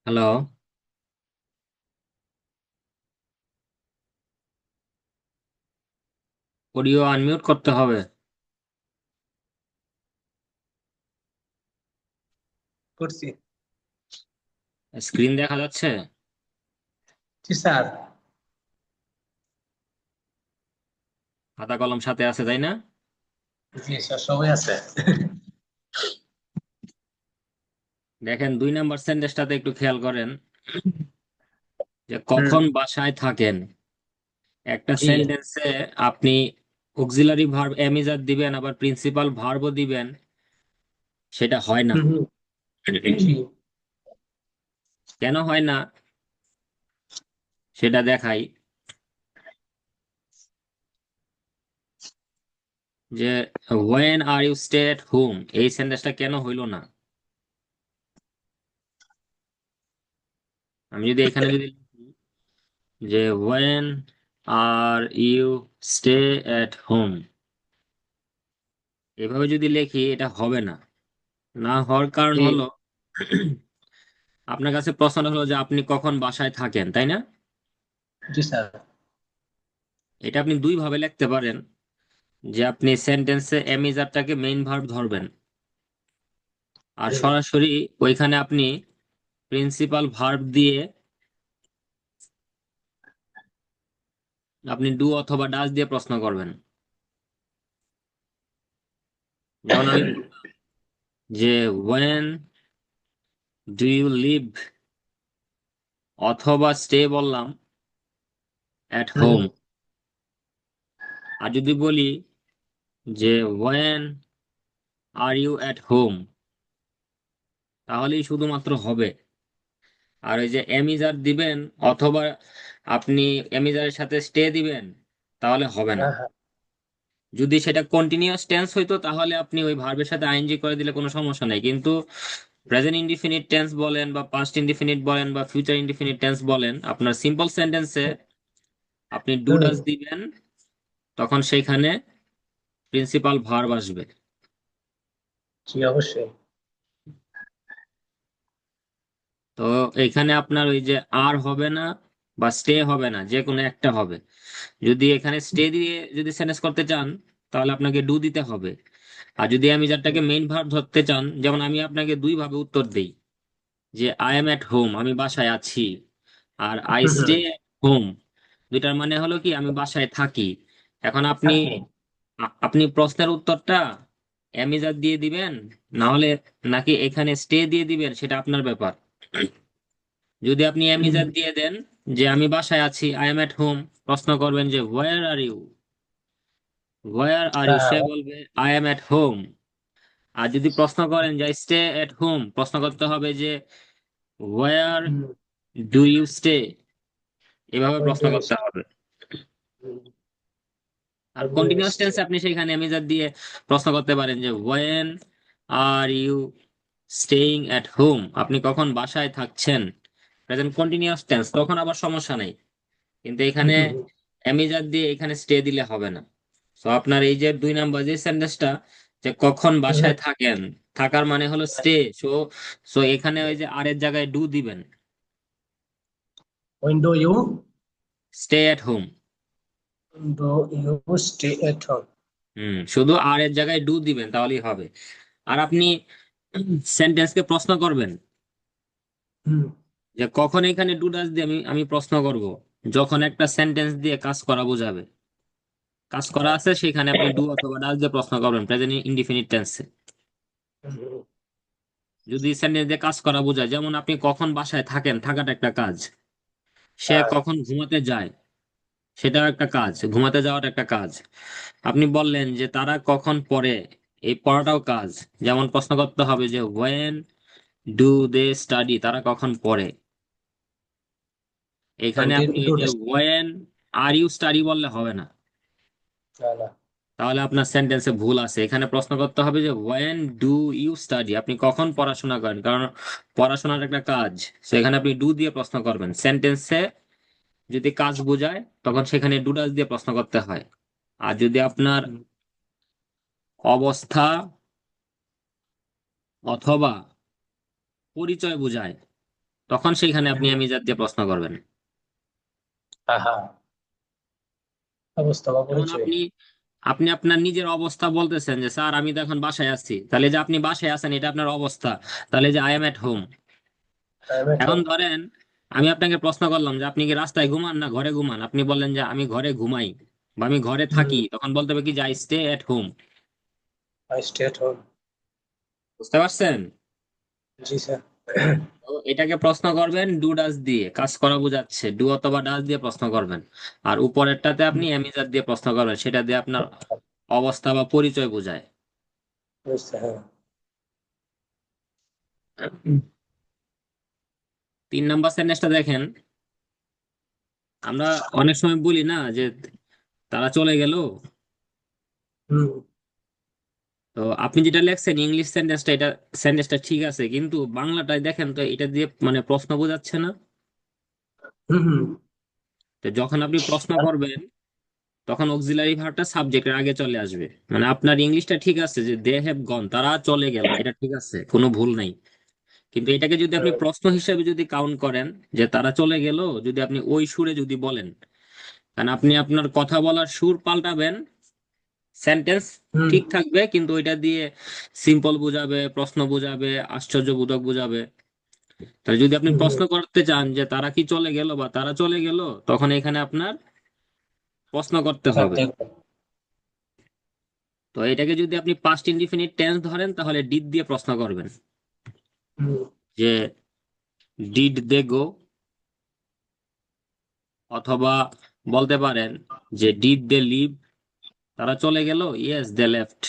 Hello. Audio unmute করতে হবে। করছি। স্ক্রিন দেখা যাচ্ছে? জি স্যার। খাতা কলম সাথে আছে, তাই না? জি স্যার, সবাই আছে। দেখেন, 2 নাম্বার সেন্টেন্সটাতে একটু খেয়াল করেন যে হুম। কখন বাসায় থাকেন। একটা জি। সেন্টেন্সে আপনি অক্সিলারি ভার্ব এমিজার দিবেন, আবার প্রিন্সিপাল ভার্বও দিবেন, সেটা হয় না। হুম হুম। জি। কেন হয় না সেটা দেখাই। যে when are you stay at home, এই সেন্টেন্সটা কেন হইল না? আমি যদি এখানে যদি লিখি যে when are you stay at home, এভাবে যদি লিখি এটা হবে না। না হওয়ার কারণ জি। হলো, আপনার কাছে প্রশ্ন হলো যে আপনি কখন বাসায় থাকেন, তাই না? জি স্যার। এটা আপনি দুই ভাবে লিখতে পারেন। যে আপনি সেন্টেন্সে এমিজারটাকে মেইন ভার্ব ধরবেন, আর হুম। সরাসরি ওইখানে আপনি প্রিন্সিপাল ভার্ব দিয়ে আপনি ডু অথবা ডাজ দিয়ে প্রশ্ন করবেন। যেমন আমি বললাম যে when do you live, অথবা স্টে বললাম at হুম। home। আর যদি বলি যে when are you at home, তাহলেই শুধুমাত্র হবে। আর ওই যে এমিজার দিবেন অথবা আপনি এমিজারের সাথে স্টে দিবেন, তাহলে হবে না। হ্যাঁ হ্যাঁ। যদি সেটা কন্টিনিউয়াস টেন্স হইতো তাহলে আপনি ওই ভার্বের সাথে আইএনজি করে দিলে কোনো সমস্যা নাই, কিন্তু প্রেজেন্ট ইনডিফিনিট টেন্স বলেন বা পাস্ট ইনডিফিনিট বলেন বা ফিউচার ইনডিফিনিট টেন্স বলেন, আপনার সিম্পল সেন্টেন্সে আপনি ডু হুম। ডাজ দিবেন, তখন সেইখানে প্রিন্সিপাল ভার্ব আসবে। জি অবশ্যই। তো এইখানে আপনার ওই যে আর হবে না বা স্টে হবে না, যে কোনো একটা হবে। যদি এখানে স্টে দিয়ে যদি সেন্টেন্স করতে চান তাহলে আপনাকে ডু দিতে হবে। আর যদি আমি যারটাকে হুম। মেইন ভার্ব ধরতে চান, যেমন আমি আপনাকে দুই ভাবে উত্তর দেই যে আই এম এট হোম, আমি বাসায় আছি, আর I home. Stay home. Home, দুইটার মানে হলো কি আমি বাসায় থাকি। এখন আপনি থাকি। আপনি প্রশ্নের উত্তরটা অ্যামিজার দিয়ে দিবেন, না হলে নাকি এখানে স্টে দিয়ে দিবেন, সেটা আপনার ব্যাপার। যদি আপনি হুম। অ্যামিজার দিয়ে দেন যে আমি বাসায় আছি, আই এম এট হোম, প্রশ্ন করবেন যে হোয়ার are you, where are you, হ্যাঁ। সে বলবে আই এম এট হোম। আর যদি প্রশ্ন করেন যে স্টে এট হোম, প্রশ্ন করতে হবে যে হোয়ার হুম। ডু ইউ স্টে, এভাবে ওই প্রশ্ন তো করতে হবে। হুম। আর ওই তো কন্টিনিউয়াস এসছে। টেন্সে আপনি সেখানে অ্যামিজার দিয়ে প্রশ্ন করতে পারেন যে when are you staying at home, আপনি কখন বাসায় থাকছেন, প্রেজেন্ট কন্টিনিউয়াস টেন্স, তখন আবার সমস্যা নেই। কিন্তু হুম। এখানে হুম। অ্যামিজার দিয়ে এখানে স্টে দিলে হবে না। তো আপনার এই যে 2 নাম্বার যে সেন্টেন্সটা, যে কখন হুম। বাসায় থাকেন, থাকার মানে হলো স্টে। সো সো এখানে ওই যে আর এর জায়গায় ডু দিবেন, when do you. Stay at home. When do you stay at home. শুধু আর এর জায়গায় ডু দিবেন, তাহলেই হবে। আর আপনি সেন্টেন্সকে প্রশ্ন করবেন হুম। যে কখন এখানে ডু ডাজ দিয়ে আমি আমি প্রশ্ন করব, যখন একটা সেন্টেন্স দিয়ে কাজ করা বোঝাবে, কাজ করা হ্যাঁ। আছে, সেখানে আপনি ডু অথবা ডাজ দিয়ে প্রশ্ন করবেন প্রেজেন্ট ইনডিফিনিট টেন্সে। হুম। হুম। যদি সেন্টেন্স দিয়ে কাজ করা বোঝায়, যেমন আপনি কখন বাসায় থাকেন, থাকাটা একটা কাজ। সে হ্যাঁ। কখন ঘুমাতে যায়, সেটাও একটা কাজ, ঘুমাতে যাওয়াটা একটা কাজ। আপনি বললেন যে তারা কখন পড়ে, এই পড়াটাও কাজ। যেমন প্রশ্ন করতে হবে যে হোয়েন ডু দে স্টাডি, তারা কখন পড়ে। এখানে টোয়েন্টি আপনি ওই টু যে days. When are you study বললে হবে না, না না। তাহলে আপনার সেন্টেন্সে ভুল আছে। এখানে প্রশ্ন করতে হবে যে হোয়েন ডু ইউ স্টাডি, আপনি কখন পড়াশোনা করেন, কারণ পড়াশোনার একটা কাজ। তো এখানে আপনি ডু দিয়ে প্রশ্ন করবেন। সেন্টেন্সে যদি কাজ বোঝায় তখন সেখানে ডু ডাজ দিয়ে প্রশ্ন করতে হয়। আর যদি আপনার হুম। অবস্থা অথবা পরিচয় বোঝায়, তখন সেইখানে আপনি অ্যামিজার দিয়ে প্রশ্ন করবেন। হ্যাঁ হ্যাঁ, অবস্থা বা যেমন পরিচয়। আপনি আপনি আপনার নিজের অবস্থা বলতেছেন যে স্যার আমি তো এখন বাসায় আছি, তাহলে যে আপনি বাসায় আছেন এটা আপনার অবস্থা, তাহলে যে I am at home. I am at এখন হোম। ধরেন আমি আপনাকে প্রশ্ন করলাম যে আপনি কি রাস্তায় ঘুমান না ঘরে ঘুমান, আপনি বললেন যে আমি ঘরে ঘুমাই বা আমি ঘরে থাকি, তখন বলতে হবে কি যে I stay at home. I stay at home. বুঝতে পারছেন? জি স্যার। তো এটাকে প্রশ্ন করবেন ডু ডাজ দিয়ে, কাজ করা বোঝাচ্ছে ডু অথবা ডাজ দিয়ে প্রশ্ন করবেন। আর উপরেরটাতে আপনি অ্যামিজার দিয়ে প্রশ্ন করবেন, সেটা দিয়ে আপনার অবস্থা বা পরিচয় বোঝায়। বুঝতে, হ্যাঁ। 3 নাম্বার সেন্টেন্সটা দেখেন। আমরা অনেক সময় বলি না যে তারা চলে গেল। হুম তো আপনি যেটা লেখছেন ইংলিশ সেন্টেন্সটা, এটা সেন্টেন্সটা ঠিক আছে, কিন্তু বাংলাটায় দেখেন তো এটা দিয়ে মানে প্রশ্ন বোঝাচ্ছে না। হুম হুম। তো যখন আপনি প্রশ্ন করবেন তখন অক্সিলারি ভার্বটা সাবজেক্টের আগে চলে আসবে। মানে আপনার ইংলিশটা ঠিক আছে যে দে হ্যাভ গন, তারা চলে গেল, এটা ঠিক আছে, কোনো ভুল নাই। কিন্তু এটাকে যদি আপনি হুম প্রশ্ন হিসেবে যদি কাউন্ট করেন যে তারা চলে গেল, যদি আপনি ওই সুরে যদি বলেন, কারণ আপনি আপনার কথা বলার সুর পাল্টাবেন, সেন্টেন্স হুম ঠিক থাকবে কিন্তু ওইটা দিয়ে সিম্পল বোঝাবে, প্রশ্ন বোঝাবে, আশ্চর্যবোধক বোঝাবে। তাহলে যদি আপনি হুম। প্রশ্ন করতে চান যে তারা কি চলে গেল বা তারা চলে গেল, তখন এখানে আপনার প্রশ্ন করতে হবে। দেখো। তো এটাকে যদি আপনি পাস্ট ইনডিফিনিট টেন্স ধরেন তাহলে ডিড দিয়ে প্রশ্ন করবেন হুম যে ডিড দে গো, অথবা বলতে পারেন যে ডিড দে লিভ, তারা চলে গেল, yes they left,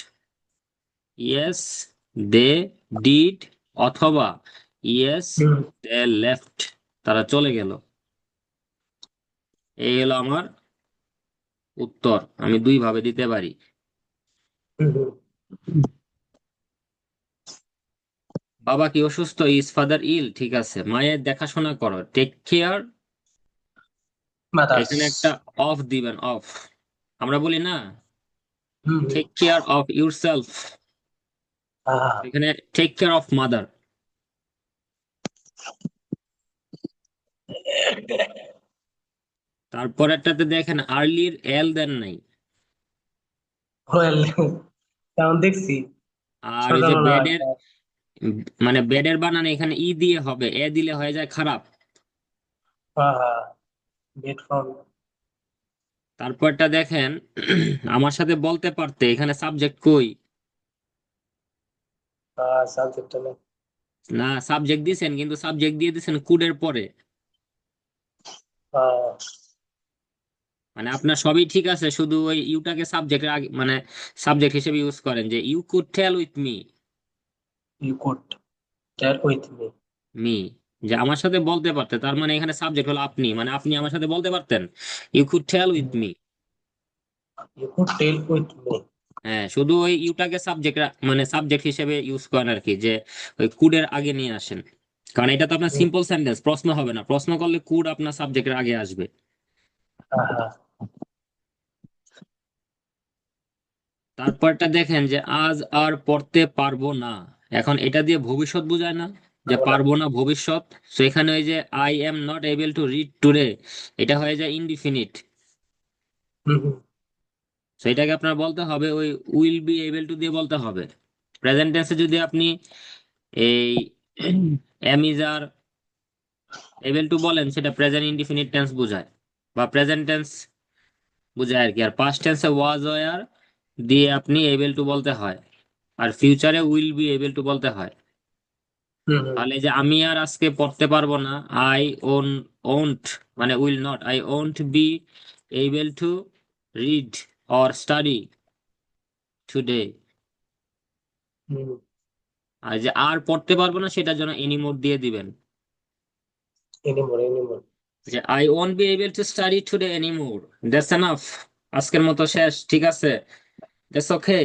yes they did, অথবা ইয়েস হুম দে লেফট, তারা চলে গেল। এই হলো আমার উত্তর, আমি 2 ভাবে দিতে পারি। হুম হুম। বাবা কি অসুস্থ, ইজ ফাদার ইল, ঠিক আছে, মায়ের দেখাশোনা করো, টেক কেয়ার। মাদার্স। এখানে একটা অফ দিবেন, অফ। আমরা বলি না হুম হুম। Take care of yourself, হ্যাঁ। এখানে টেক কেয়ার অফ মাদার। তারপরেরটাতে দেখেন আর্লির এল দেন নাই। ওয়েল, তেমন দেখছি। আর ছোট এই যে না। বেডের, মানে বেডের বানান এখানে ই দিয়ে হবে, এ দিলে হয়ে যায় খারাপ। হ্যাঁ হ্যাঁ। Bad from. তারপরটা দেখেন আমার সাথে বলতে পারতে, এখানে সাবজেক্ট কই? সাবজেক্ট নেই। না, সাবজেক্ট দিছেন কিন্তু সাবজেক্ট দিয়ে দিছেন কুডের পরে। আহ, মানে আপনার সবই ঠিক আছে, শুধু ওই ইউটাকে সাবজেক্টের আগে মানে সাবজেক্ট হিসেবে ইউজ করেন যে you could tell with me. You could tell with me. Me, যে আমার সাথে বলতে পারতে, তার মানে এখানে সাবজেক্ট হলো আপনি, মানে আপনি আমার সাথে বলতে পারতেন, you could tell with me. You could tell with me. হ্যাঁ, শুধু ওই ইউটাকে সাবজেক্ট মানে সাবজেক্ট হিসেবে ইউজ করেন আর কি, যে ওই কুডের আগে নিয়ে আসেন। কারণ এটা তো আপনার সিম্পল সেন্টেন্স, প্রশ্ন হবে না, প্রশ্ন করলে কুড আপনার সাবজেক্টের আগে আসবে। হ্যাঁ হ্যাঁ। তারপরটা দেখেন যে আজ আর পড়তে পারবো না, এখন এটা দিয়ে ভবিষ্যৎ বোঝায় না, যে পারবো না। পারবো না ভবিষ্যৎ। তো এখানে ওই যে I am not able to read today, এটা হয়ে যায় ইনডিফিনিট। হুম হুম তো এটাকে আপনার বলতে হবে ওই উইল বি এবল টু দিয়ে বলতে হবে। প্রেজেন্ট টেন্সে যদি আপনি এই am is are able to বলেন, সেটা প্রেজেন্ট ইনডিফিনিট টেন্স বোঝায় বা প্রেজেন্ট টেন্স বোঝায় আর কি। আর পাস্ট টেন্সে ওয়াজ ওয়ার দিয়ে আপনি এবল টু বলতে হয়, আর ফিউচারে উইল বি এবল টু বলতে হয়। হুম হুম। তাহলে যে আমি আর আজকে পড়তে পারবো না, আই ওন ওন্ট, মানে will not, I won't be able to read or study today. হুম। আর যে আর পড়তে পারবো না সেটার জন্য এনিমোর দিয়ে দিবেন, এনিমোর এনিমোর। যে I won't be able to study today anymore. That's enough, আজকের মতো শেষ, ঠিক আছে, that's okay,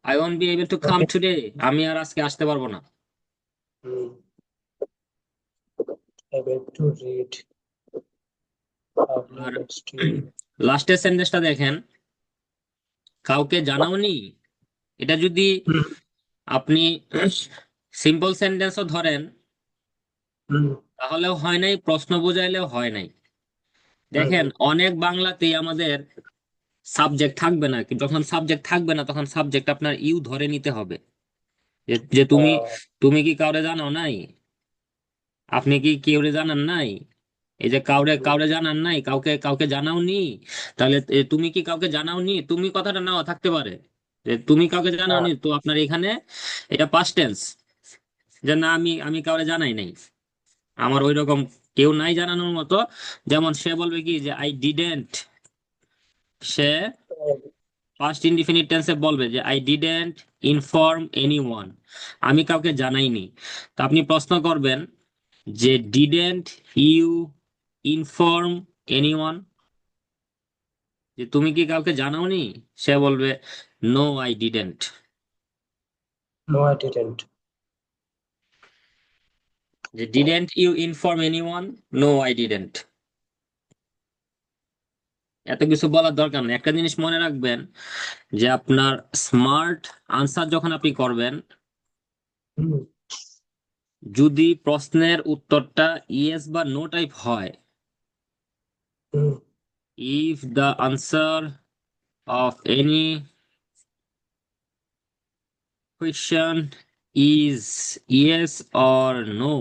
I won't be able to come okay. Today, আমি আর আজকে আসতে পারবো না। হুম। Able to read. আপনি আর নেক্সট। লাস্টের সেন্টেন্সটা দেখেন, কাউকে জানাওনি, এটা যদি হুম আপনি সিম্পল সেন্টেন্সও ধরেন হুম, তাহলেও হয় নাই, প্রশ্ন বোঝাইলেও হয় নাই। হুম, দেখেন অনেক বাংলাতেই আমাদের সাবজেক্ট থাকবে না, যখন সাবজেক্ট থাকবে না তখন সাবজেক্ট আপনার ইউ ধরে নিতে হবে। যে যে তুমি আহ, তুমি কি কাউরে জানো নাই, আপনি কি কেউরে জানান নাই, এই যে কাউরে হুম, কাউরে জানান নাই, কাউকে কাউকে জানাওনি, তাহলে তুমি কি কাউকে জানাওনি, তুমি কথাটা নাও থাকতে পারে, যে তুমি কাউকে আহ, জানাওনি, তো আপনার এখানে এটা পাস্ট টেন্স, যে না আমি আমি কাউরে জানাই নাই, আমার ওই রকম কেউ নাই জানানোর মতো। যেমন সে বলবে কি যে আই ডিডেন্ট, সে পাস্ট ইনডিফিনিট টেন্সে বলবে যে আই ডিডেন্ট ইনফর্ম এনিওয়ান, আমি কাউকে জানাইনি। তো আপনি প্রশ্ন করবেন যে ডিডেন্ট ইউ ইনফর্ম এনিওয়ান, যে তুমি কি কাউকে জানাওনি, সে বলবে no I didn't. no, I didn't. যে didn't you inform anyone, no I didn't. এত কিছু বলার দরকার নেই, একটা জিনিস মনে রাখবেন, যে আপনার স্মার্ট আনসার যখন আপনি করবেন, হুম, যদি প্রশ্নের উত্তরটা ইয়েস বা নো টাইপ হয়, হুম, if the answer of any question is yes or no,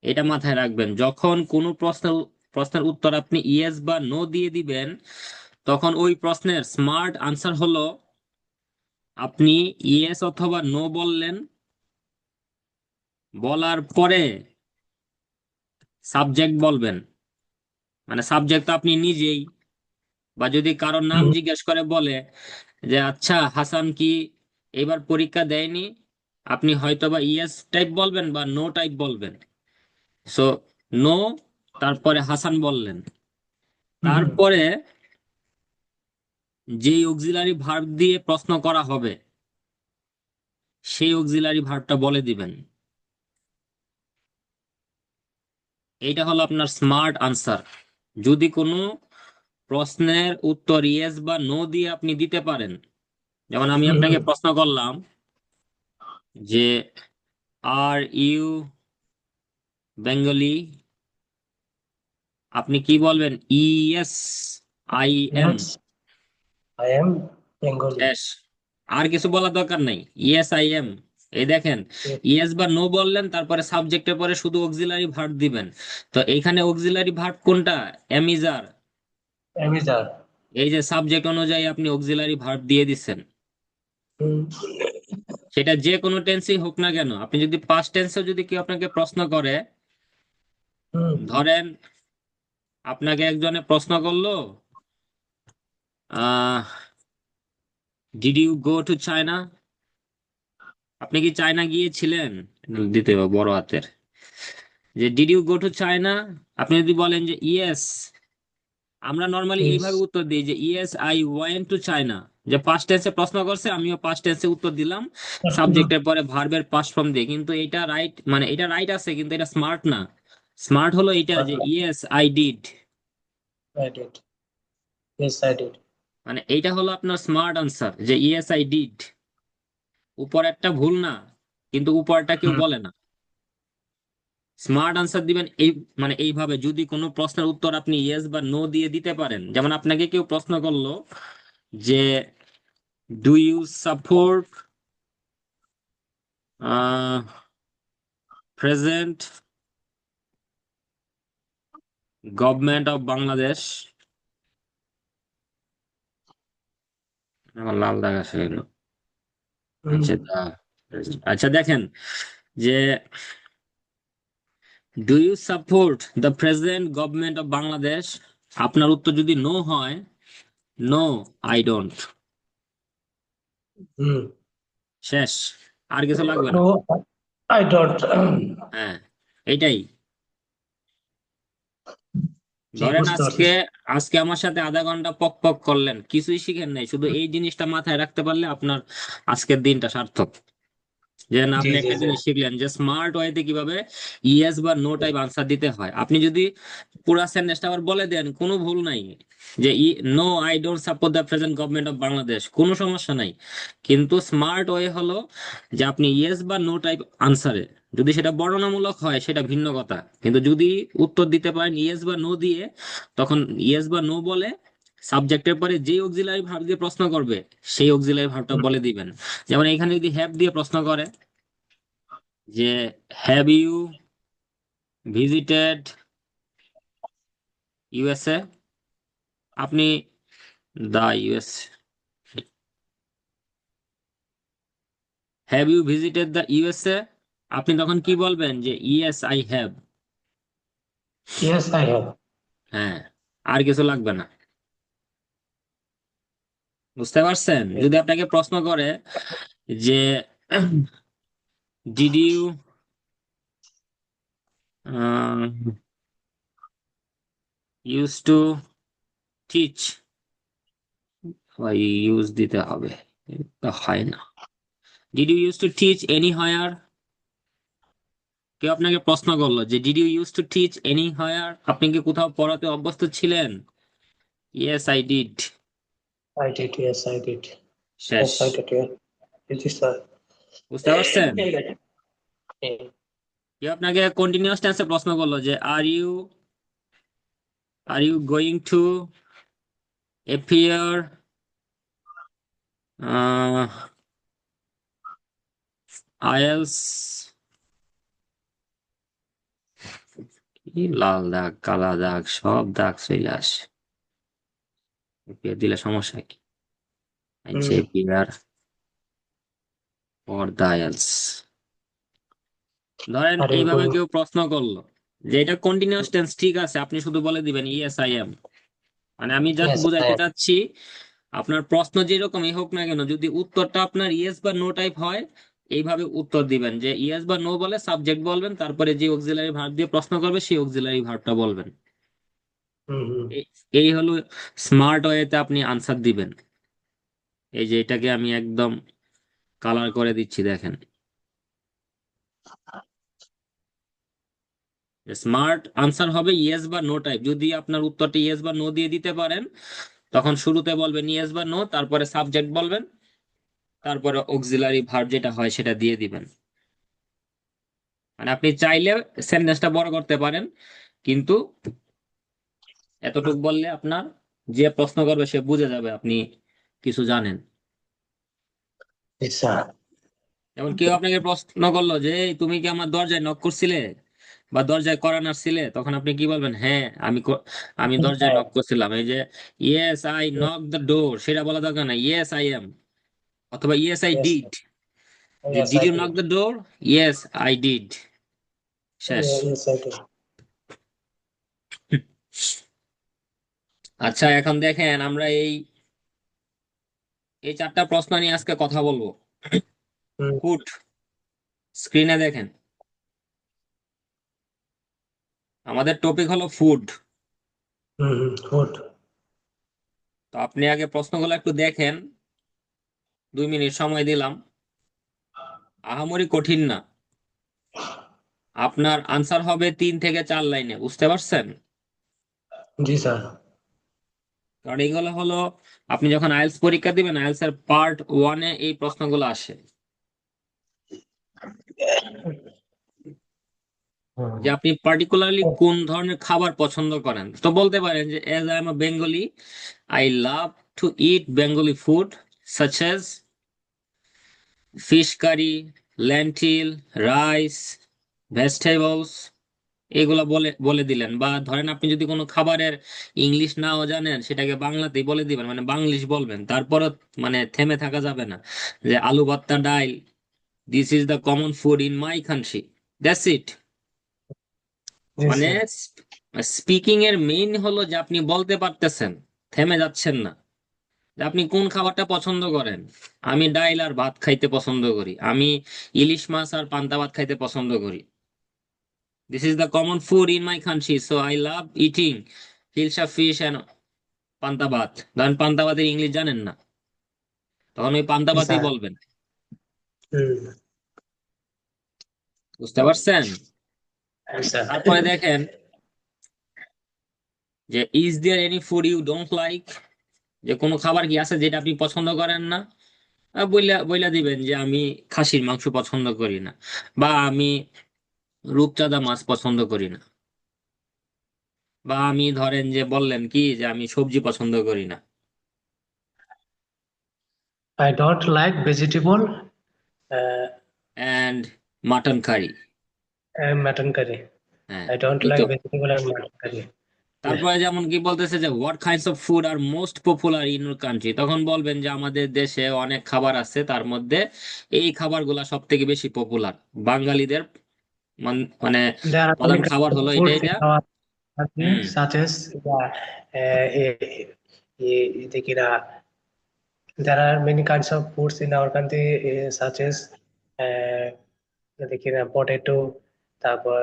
এটা মাথায় রাখবেন, যখন কোনো প্রশ্নের উত্তর আপনি ইয়েস বা নো দিয়ে দিবেন, তখন ওই প্রশ্নের স্মার্ট আনসার হলো আপনি ইয়েস অথবা নো বললেন, বলার পরে সাবজেক্ট বলবেন, মানে সাবজেক্ট তো আপনি নিজেই, বা যদি কারোর নাম হুম, জিজ্ঞেস করে বলে যে আচ্ছা হাসান কি এবার পরীক্ষা দেয়নি, আপনি হয়তো বা ইয়েস টাইপ বলবেন বা নো টাইপ বলবেন। সো নো, তারপরে হাসান বললেন, হুম, হুম, তারপরে যেই অক্সিলারি ভার্ব দিয়ে প্রশ্ন করা হবে সেই অক্সিলারি ভার্বটা বলে দিবেন। এইটা হলো আপনার স্মার্ট আনসার। যদি কোনো প্রশ্নের উত্তর ইয়েস বা নো দিয়ে আপনি দিতে পারেন, যেমন আমি হুম, আপনাকে হুম, প্রশ্ন করলাম যে আর ইউ বেঙ্গলি, আপনি কি বলবেন, yes I M, yes, I am Bengali. শেষ, আর কিছু বলার দরকার নাই, ইয়েস আই এম। এই দেখেন, Yes, ইয়েস বা নো বললেন, তারপরে সাবজেক্টের পরে শুধু অক্সিলারি ভার্ব দিবেন। তো এইখানে অক্সিলারি ভার্ব কোনটা, এমিজার, Amizar. এই যে সাবজেক্ট অনুযায়ী আপনি অক্সিলারি ভার্ব দিয়ে দিচ্ছেন, হুম, সেটা যে কোনো টেন্সই হোক না কেন। আপনি যদি পাস্ট টেন্সে যদি কেউ আপনাকে প্রশ্ন করে, হুম, ধরেন আপনাকে একজনে প্রশ্ন করলো, ah did you go to China, আপনি কি চায়না গিয়েছিলেন, দিতে হবে বড় হাতের, যে did you go to China, আপনি যদি বলেন যে ইয়েস, আমরা নর্মালি এইভাবে yes. উত্তর দিই যে yes I went to China, যে পাস্ট টেন্সে প্রশ্ন করছে আমিও পাস্ট টেন্সে উত্তর দিলাম, হুম, সাবজেক্টের পরে ভার্বের পাস্ট ফর্ম দিয়ে, কিন্তু এটা রাইট, মানে এটা রাইট আছে কিন্তু এটা স্মার্ট না। স্মার্ট হলো এটা যে yes I did, I did. Yes, I did. মানে এইটা হলো আপনার স্মার্ট আনসার, যে ইয়েস আই ডিড। উপরেরটা ভুল না, কিন্তু উপরটা কেউ হুম, বলে না। স্মার্ট আনসার দিবেন এই, মানে এইভাবে, যদি কোনো প্রশ্নের উত্তর আপনি ইয়েস বা নো দিয়ে দিতে পারেন। যেমন আপনাকে কেউ প্রশ্ন করলো যে do you support present government of Bangladesh, আমার লাল দাগ আছে এগুলো। হুম, আচ্ছা আচ্ছা দেখেন, যে do you support the present government of Bangladesh, আপনার উত্তর যদি নো হয়, নো আই ডোন্ট, হুম। শেষ, আর কিছু লাগবে না। No, I don't. হ্যাঁ, এইটাই। জি, ধরেন বুঝতে আজকে পারছি। আজকে আমার সাথে আধা ঘন্টা পক পক করলেন, কিছুই শিখেন নাই, শুধু এই জিনিসটা মাথায় রাখতে পারলে আপনার আজকের দিনটা সার্থক। যে না, জি, আপনি জি, একটা জি। জিনিস শিখলেন যে স্মার্ট ওয়েতে কিভাবে ইয়েস বা নো টাইপ আনসার দিতে হয়। আপনি যদি পুরা সেন্টেন্সটা আবার বলে দেন, কোনো ভুল নাই, যে no I don't support the present government of Bangladesh, কোনো সমস্যা নাই। কিন্তু স্মার্ট ওয়ে হলো যে আপনি ইয়েস বা নো টাইপ আনসারে যদি সেটা বর্ণনামূলক হয় সেটা ভিন্ন কথা, কিন্তু যদি উত্তর দিতে পারেন ইয়েস বা নো দিয়ে, তখন ইয়েস বা নো বলে সাবজেক্টের পরে যে অক্সিলারি ভার্ব দিয়ে প্রশ্ন করবে সেই অক্সিলারি ভার্বটা বলে দিবেন। যেমন এখানে যদি হ্যাভ দিয়ে প্রশ্ন করে যে হ্যাভ ইউ ভিজিটেড ইউএসএ, আপনি the US, have you visited the USA, আপনি তখন কি বলবেন যে yes I have. Yes, I have. হ্যাঁ, আর কিছু লাগবে না। বুঝতে পারছেন? Yes. যদি আপনাকে প্রশ্ন করে যে did you use to teach, use দিতে হবে, এটা হয় না। Did you use to teach any higher, কেউ আপনাকে প্রশ্ন করলো যে did you use to teach any higher, আপনি কি কোথাও পড়াতে অভ্যস্ত ছিলেন? Yes I did. I did. Yes, I did. শেষ। Yes, I did. Yeah. It is sir. বুঝতে পারছেন? ঠিক আছে। কেউ আপনাকে কন্টিনিউয়াস টেন্সে প্রশ্ন করলো যে are you going to appear IELTS, কি লাল দাগ কালা দাগ সব দাগ চলে আসে, অ্যাপিয়ার দিলে সমস্যা কি? আচ্ছা, অ্যাপিয়ার ফর দ্য আইএলস। ধরেন Are you এইভাবে going? কেউ প্রশ্ন করলো যে এটা কন্টিনিউয়াস টেন্স, ঠিক আছে, আপনি শুধু বলে দিবেন ইয়েস আই এম। মানে আমি জাস্ট Yes, I বুঝাইতে am. চাচ্ছি, আপনার প্রশ্ন যেরকমই হোক না কেন, যদি উত্তরটা আপনার ইয়েস বা নো টাইপ হয়, এইভাবে উত্তর দিবেন যে ইয়েস বা নো বলে সাবজেক্ট বলবেন, তারপরে যে অক্সিলারি ভার্ব দিয়ে প্রশ্ন করবে সেই অক্সিলারি ভার্বটা বলবেন। Mm-hmm. এই এই হলো স্মার্ট ওয়েতে আপনি আনসার দিবেন। এই যে এটাকে আমি একদম কালার করে দিচ্ছি, দেখেন। স্মার্ট আনসার হবে ইয়েস বা নো টাইপ। যদি আপনার উত্তরটা ইয়েস বা নো দিয়ে দিতে পারেন, তখন শুরুতে বলবেন ইয়েস বা নো, তারপরে সাবজেক্ট বলবেন, তারপরে অক্সিলারি ভার্ব যেটা হয় সেটা দিয়ে দিবেন। মানে আপনি চাইলে সেন্টেন্সটা বড় করতে পারেন, কিন্তু এতটুকু বললে আপনার যে প্রশ্ন করবে সে বুঝে যাবে আপনি কিছু জানেন। Yes, sir. যেমন কেউ আপনাকে প্রশ্ন করলো যে "এই, তুমি কি আমার দরজায় নক করছিলে বা দরজায় কড়া নাড়ছিলে", তখন আপনি কি বলবেন? হ্যাঁ, আমি Yes, দরজায় I নক করছিলাম। এই যে yes I am. Knock the door, সেটা বলা দরকার না, ইয়েস আই এম, অথবা yes I Yes, did. sir. Yes, did I you knock did. The door? Yes I did. শেষ। Yeah, yes, I did. আচ্ছা, এখন দেখেন আমরা এই এই চারটা প্রশ্ন নিয়ে আজকে কথা বলবো। Mm-hmm. ফুড, স্ক্রিনে দেখেন, আমাদের টপিক হলো ফুড। Good. তো আপনি আগে প্রশ্নগুলো একটু দেখেন, 2 মিনিট সময় দিলাম, আহামরি কঠিন না। আপনার আনসার হবে 3 থেকে 4 লাইনে, বুঝতে পারছেন? জি স্যার। কারণ এইগুলো হলো, আপনি যখন আইএলটিএস পরীক্ষা দিবেন আইএলটিএস এর পার্ট 1-এ এই প্রশ্নগুলো আসে, যে আপনি পার্টিকুলারলি কোন ধরনের খাবার পছন্দ করেন। তো বলতে পারেন যে as I am a Bengali, I love to eat Bengali food such as fish curry, lentil, rice, vegetables. এগুলা বলে বলে দিলেন। বা ধরেন আপনি যদি কোনো খাবারের ইংলিশ নাও জানেন, সেটাকে বাংলাতেই বলে দিবেন, মানে বাংলিশ বলবেন। তারপরে মানে থেমে থাকা যাবে না, যে আলু ভর্তা ডাইল, this is the common food in my country, that's it. জি মানে স্যার। স্পিকিং এর মেইন হলো যে আপনি বলতে পারতেছেন, থেমে যাচ্ছেন না। যে আপনি কোন খাবারটা পছন্দ করেন? আমি ডাইল আর ভাত খাইতে পছন্দ করি, আমি ইলিশ মাছ আর পান্তা ভাত খাইতে পছন্দ করি। This is the common food in my country, so I love eating hilsa fish and পান্তা ভাত। ধরেন পান্তা ভাতের ইংলিশ জানেন না, তখন ওই পান্তা জি ভাতই স্যার। বলবেন। হুম। বুঝতে পারছেন? জি স্যার। তারপরে দেখেন যে is there any food you don't like, যে কোনো খাবার কি আছে যেটা আপনি পছন্দ করেন না? বইলা বইলা দিবেন যে আমি খাসির মাংস পছন্দ করি না, বা আমি রূপচাঁদা মাছ পছন্দ করি না, বা আমি ধরেন যে বললেন কি যে আমি সবজি পছন্দ করি না। I don't like vegetable uh, and mutton curry. and mutton curry. হ্যাঁ, I don't এই তো। like vegetable and mutton curry. Yeah. তারপরে যেমন কি বলতেছে যে what kinds of food are most popular in your country, তখন বলবেন যে আমাদের দেশে অনেক খাবার আছে, তার মধ্যে এই খাবারগুলা সব থেকে বেশি পপুলার বাঙালিদের, মানে There are প্রধান many kinds খাবার of হলো এটা foods in এটা। our country, hmm. such as there are many kinds of foods in our country, such as uh, potato, তারপর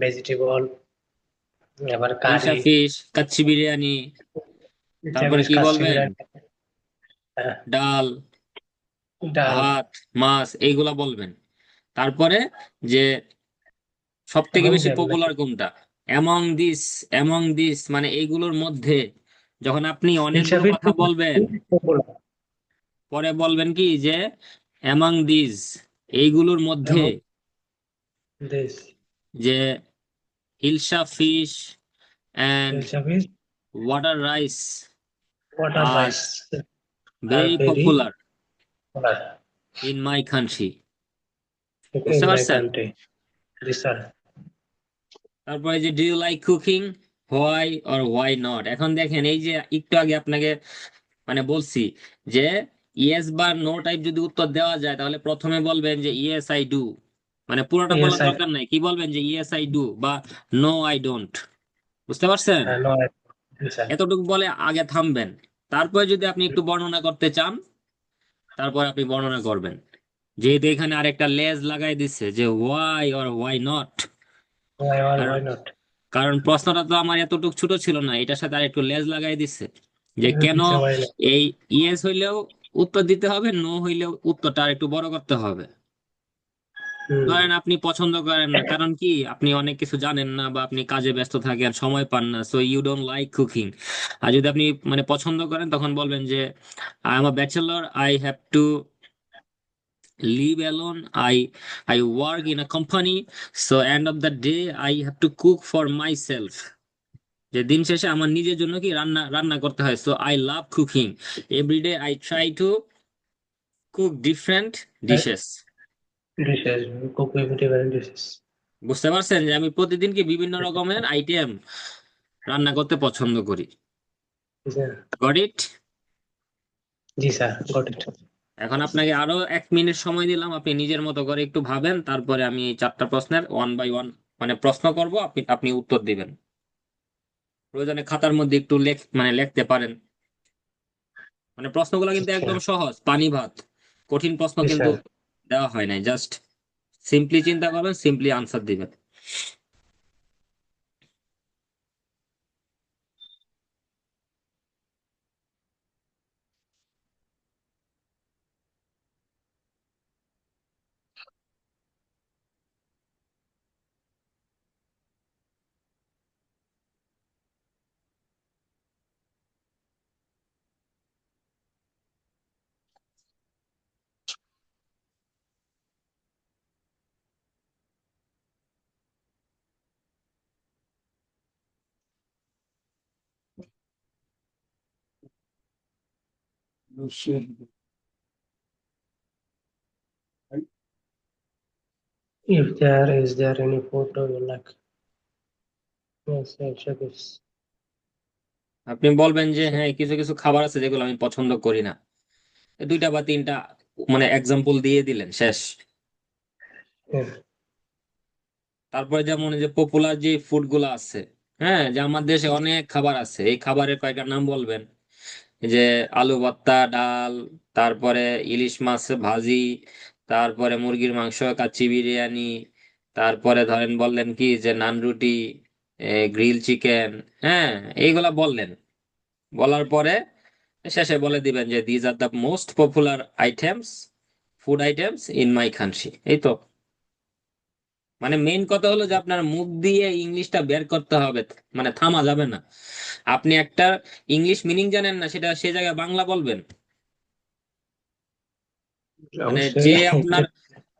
ভেজিটেবল, আবার ইলশা কারি, ফিশ, কাচ্চি বিরিয়ানি, তারপরে কি কাচ্চি বলবেন, বিরিয়ানি, আহ, ডাল, ডাল, ভাত, মাছ, এইগুলা বলবেন। তারপরে যে সব থেকে এবং বেশি পপুলার কোনটা, অ্যামং দিস, অ্যামং দিস মানে এইগুলোর মধ্যে, যখন আপনি অনেকগুলো হিসাবে কথা বলবেন, পপুলার পরে বলবেন কি যে অ্যামং দিস, এইগুলোর মধ্যে, এবং দেশ যে ইলশা ফিশ অ্যান্ড হিসাবে water rice water are rice are very very popular popular in my country. বুঝতে ইন মাই পারছেন? কান্ট্রি। জি স্যার। তারপরে যে do you like cooking, why or why not. এখন দেখেন এই যে একটু আগে আপনাকে মানে বলছি যে ইয়েস বা নো টাইপ যদি উত্তর দেওয়া যায়, তাহলে প্রথমে বলবেন যে ইয়েস আই ডু, মানে পুরোটা ইয়েস বলার আই দরকার নাই, কি বলবেন যে ইয়েস আই ডু বা নো আই ডোন্ট। বুঝতে পারছেন? নো জি স্যার। এতটুকু বলে আগে থামবেন। তারপরে যদি আপনি একটু বর্ণনা করতে চান, তারপর আপনি বর্ণনা করবেন। যেহেতু এখানে আরেকটা লেজ লাগাই দিচ্ছে যে why or why not, why or কারণ হোয়াই নট। কারণ প্রশ্নটা তো আমার এতটুকু ছোট ছিল না, এটার সাথে আর একটু লেজ লাগাই দিচ্ছে যে কেন হোয়াই নট। এই ইয়েস হইলেও উত্তর দিতে হবে, নো হইলেও উত্তরটা আর একটু বড় করতে হবে। হুম। ধরেন আপনি পছন্দ করেন না, কারণ কি আপনি অনেক কিছু জানেন না, বা আপনি কাজে ব্যস্ত থাকেন, সময় পান না, so you don't like cooking. আর যদি আপনি মানে পছন্দ করেন, তখন বলবেন যে I am a bachelor, I have to live alone, I work in a company, so end of the day I have to cook for myself, যে দিন শেষে আমার নিজের জন্য কি রান্না রান্না করতে হয়। So I love cooking, everyday I try to cook different dishes. Dishes, cook vegetable dishes. বুঝতে পারছেন যে আমি প্রতিদিন কি বিভিন্ন রকমের আইটেম রান্না করতে পছন্দ করি। Got it? G sir, got it. এখন আপনাকে আরো 1 মিনিট সময় দিলাম, আপনি নিজের মতো করে একটু ভাবেন, তারপরে আমি এই 4টা প্রশ্নের ওয়ান বাই ওয়ান মানে প্রশ্ন করব, আপনি আপনি উত্তর দিবেন। প্রয়োজনে খাতার মধ্যে একটু মানে লিখতে পারেন। মানে প্রশ্নগুলো কিন্তু আচ্ছা। একদম সহজ, পানি ভাত, কঠিন প্রশ্ন জি কিন্তু স্যার। দেওয়া হয় নাই। জাস্ট সিম্পলি চিন্তা করবেন, সিম্পলি আনসার দিবেন। If there any food you like? Yes, yes, yes. আপনি বলবেন যে হ্যাঁ, কিছু কিছু খাবার আছে যেগুলো আমি পছন্দ করি না, 2টা বা 3টা মানে এক্সাম্পল দিয়ে দিলেন, শেষ। Yeah. তারপরে যেমন এই যে পপুলার যে ফুড গুলো আছে, হ্যাঁ, যে আমার দেশে অনেক খাবার আছে, এই খাবারের কয়েকটা নাম বলবেন। এই যে আলু ভর্তা, ডাল, তারপরে ইলিশ মাছ ভাজি, তারপরে মুরগির মাংস, কাচ্চি বিরিয়ানি, তারপরে ধরেন বললেন কি যে নান রুটি, গ্রিল চিকেন, হ্যাঁ, এইগুলা বললেন। বলার পরে শেষে বলে দিবেন যে these are the most popular items, food items in my country. এই তো। মানে মেইন কথা হলো যে আপনার মুখ দিয়ে ইংলিশটা বের করতে হবে, মানে থামা যাবে না। আপনি একটা ইংলিশ মিনিং জানেন না, সেটা সে জায়গায় বাংলা বলবেন। মানে অবশ্যই।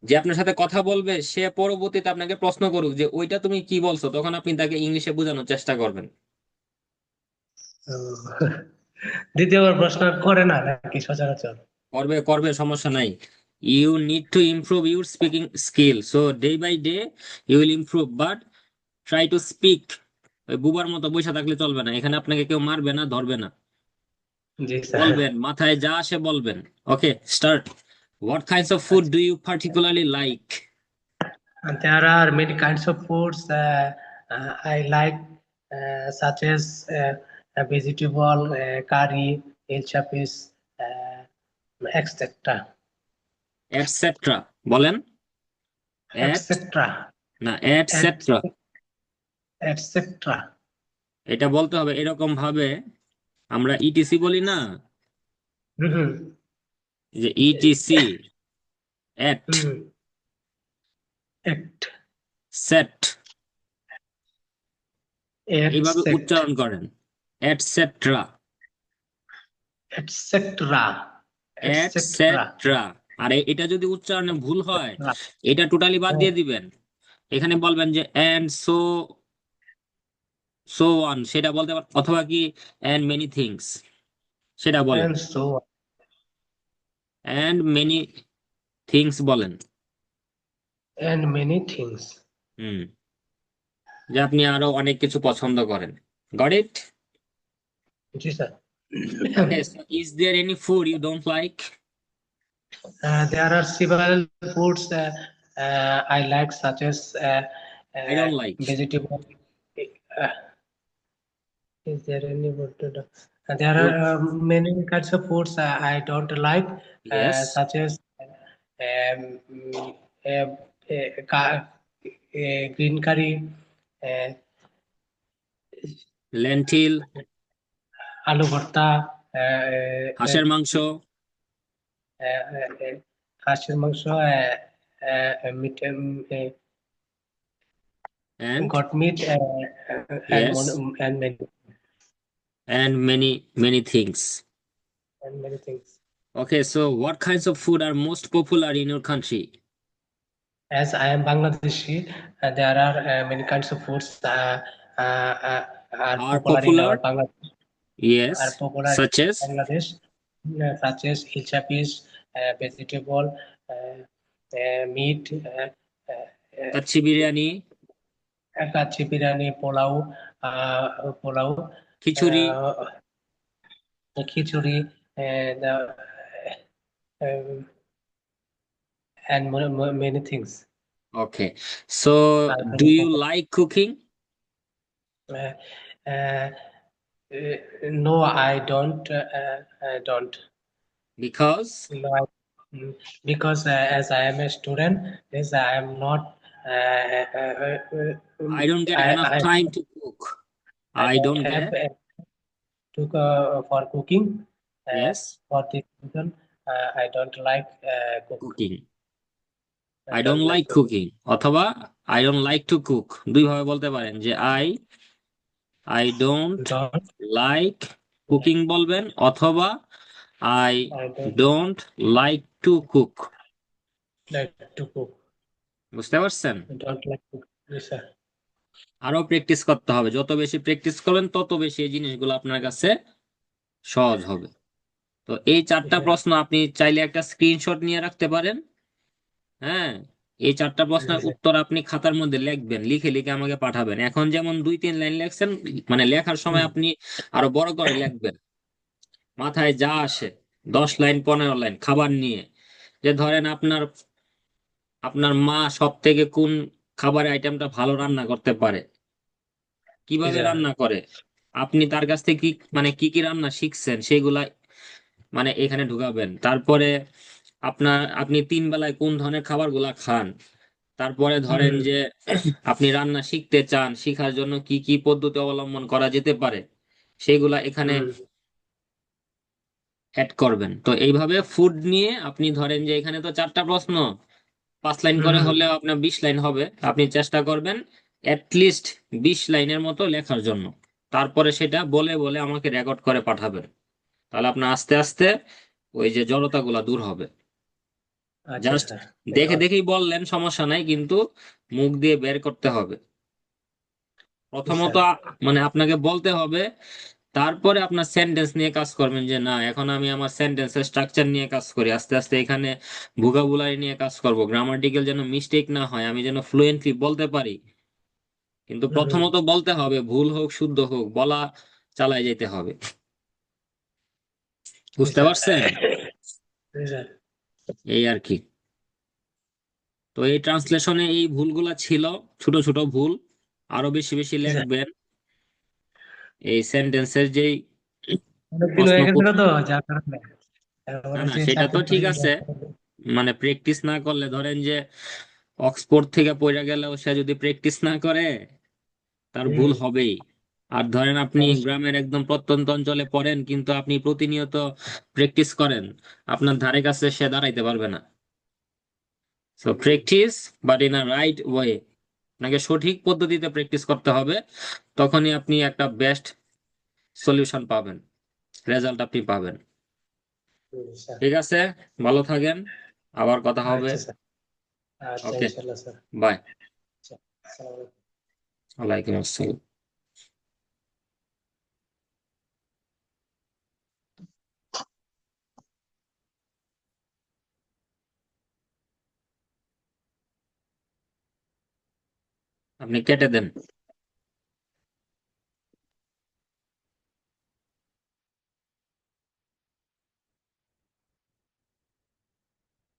যে আপনার সাথে কথা বলবে সে পরবর্তীতে আপনাকে প্রশ্ন করুক যে ওইটা তুমি কি বলছো, তখন আপনি তাকে ইংলিশে বোঝানোর চেষ্টা করবেন। দ্বিতীয়বার প্রশ্ন করে না নাকি সচরাচর? করবে করবে, সমস্যা নাই। You need to improve your speaking skill, so day by day you will improve, but try to speak. ওই বুবার মতো বসে থাকলে চলবে না, এখানে আপনাকে কেউ মারবে না, ধরবে না। জি স্যার। বলবেন, মাথায় যা আসে বলবেন। Okay, start. What kinds of food do you particularly like? And there are many kinds of foods I like, such as vegetable, curry, hilchapis, etc. Etcetera বলেন। এট, etc. না Et- এটসেট্রা। etc. এটা বলতে হবে এরকম ভাবে, আমরা ইটিসি বলি না, Mhm. যে ইটিসি, এট, Mm. Et- সেট, এইভাবে Etc. উচ্চারণ করেন। Etcetera, etc. etc. এটসেট্রা। আর এটা যদি উচ্চারণে ভুল হয়, এটা টোটালি বাদ দিয়ে দিবেন। এখানে বলবেন যে এন্ড সো সো অন, সেটা বলতে অথবা কি এন্ড মেনি থিংস, সেটা বলেন। And so on. And many things বলেন। And many things. হুম, যে আপনি আরো অনেক কিছু পছন্দ করেন। Got it? Yes, sir. Okay, is there any food you don't like? There are several foods I like, such as I don't like. vegetable. Uh, is there any food? There food, are many kinds of foods I don't like, yes. such as um, uh, green curry, uh, lentil, aloo bharta, হাঁসের মাংস, হাঁসের মাংস, meat, and, got meat, yes, and many and many things. and many things. Okay, so what kinds of food are most popular in your country? As I am Bangladeshi, there are many kinds of foods are Are popular in our popular? Bangladesh. Are Yes, popular such in as Bangladesh, such as hilchapis, vegetable, meat, kacchi biryani, kachi biryani, pulao, khichuri. uh, khichuri, and um, many things. Okay, so Are do very you popular. like cooking? Uh, uh, no, I don't. I don't. Because No, because as I am a student, yes, I am not. I don't get enough I time to cook. I I don't don't have get, to for cooking. Uh, yes, for this reason, I don't like cook. cooking. I I don't don't like like cook. cooking, অথবা I don't like to cook। দুই ভাবে বলতে পারেন যে I don't Don't like cooking বলবেন, অথবা I I don't don't like to cook। like to cook. বুঝতে পারছেন? I don't like cook. Yes, sir. আরো প্র্যাকটিস করতে হবে, যত বেশি প্র্যাকটিস করবেন তত বেশি এই জিনিসগুলো আপনার কাছে সহজ হবে। তো এই Yes, চারটা sir. প্রশ্ন আপনি চাইলে একটা স্ক্রিনশট নিয়ে রাখতে পারেন। হ্যাঁ, এই চারটা প্রশ্নের Yes, sir. উত্তর আপনি খাতার মধ্যে লিখবেন, লিখে লিখে আমাকে পাঠাবেন। এখন যেমন 2-3 লাইন লেখছেন, মানে লেখার সময় Hmm. আপনি আরো বড় করে লিখবেন। মাথায় যা আসে, 10 লাইন 15 লাইন খাবার নিয়ে, যে ধরেন আপনার আপনার মা সব থেকে কোন খাবারের আইটেমটা ভালো রান্না করতে পারে, Yes, কিভাবে sir. রান্না করে, আপনি তার কাছ থেকে কি মানে কি কি রান্না শিখছেন সেগুলা মানে এখানে ঢুকাবেন। তারপরে আপনি 3 বেলায় কোন ধরনের খাবারগুলা খান। তারপরে ধরেন Hmm. যে আপনি রান্না শিখতে চান, শিখার জন্য কি কি পদ্ধতি অবলম্বন করা যেতে পারে সেগুলা এখানে Hmm. অ্যাড করবেন। তো এইভাবে ফুড নিয়ে আপনি ধরেন যে এখানে তো 4টা প্রশ্ন, 5 লাইন করে Hmm. হলেও আপনার 20 লাইন হবে। আপনি চেষ্টা করবেন অ্যাটলিস্ট 20 লাইনের মতো লেখার জন্য। তারপরে সেটা বলে বলে আমাকে রেকর্ড করে পাঠাবেন। তাহলে আপনার আস্তে আস্তে ওই যে জড়তাগুলা দূর হবে। আচ্ছা জাস্ট স্যার। দেখে ধন্যবাদ। দেখেই বললেন, সমস্যা নাই, কিন্তু মুখ দিয়ে বের করতে হবে। জি প্রথমত স্যার। মানে আপনাকে বলতে হবে, তারপরে আপনার সেন্টেন্স নিয়ে কাজ করবেন, যে না এখন আমি আমার সেন্টেন্সের স্ট্রাকচার নিয়ে কাজ করি, আস্তে আস্তে এখানে ভোকাবুলারি নিয়ে কাজ করব, গ্রামাটিক্যাল যেন মিস্টেক না হয়, আমি যেন ফ্লুয়েন্টলি বলতে পারি। কিন্তু হুম হুম। প্রথমত বলতে হবে, ভুল হোক শুদ্ধ হোক বলা চালায় যেতে হবে। জি বুঝতে স্যার। পারছেন? জি স্যার। এই আর কি। তো এই ট্রান্সলেশনে এই ভুলগুলা ছিল, ছোট ছোট ভুল। আরো বেশি বেশি জি স্যার। লিখবেন। এই সেন্টেন্সের যেই অনেকদিন প্রশ্ন হয়ে গেছে তো যার কারণে না তারপরে না, যে সেটা তো চাকরি ঠিক বাকরি আছে, মানে প্র্যাকটিস না করলে, ধরেন যে অক্সফোর্ড থেকে পড়ে গেলেও সে যদি প্র্যাকটিস না করে, তার ভুল হুম। হবেই। আর ধরেন আপনি অবশ্যই। গ্রামের একদম প্রত্যন্ত অঞ্চলে পড়েন, কিন্তু আপনি প্রতিনিয়ত প্র্যাকটিস করেন, আপনার ধারে কাছে সে দাঁড়াইতে পারবে না। So practice, but in a right way. আপনাকে সঠিক পদ্ধতিতে প্র্যাকটিস করতে হবে, তখনই আপনি একটা বেস্ট সলিউশন পাবেন, রেজাল্ট আপনি পাবেন। স্যার। ঠিক আছে, ভালো থাকেন, আবার কথা হবে। আচ্ছা স্যার। আচ্ছা ওকে, ইনশাল্লাহ স্যার। বাই। আচ্ছা, আসসালামু আলাইকুম। ওয়ালাইকুম আসসালাম। আপনি কেটে দেন।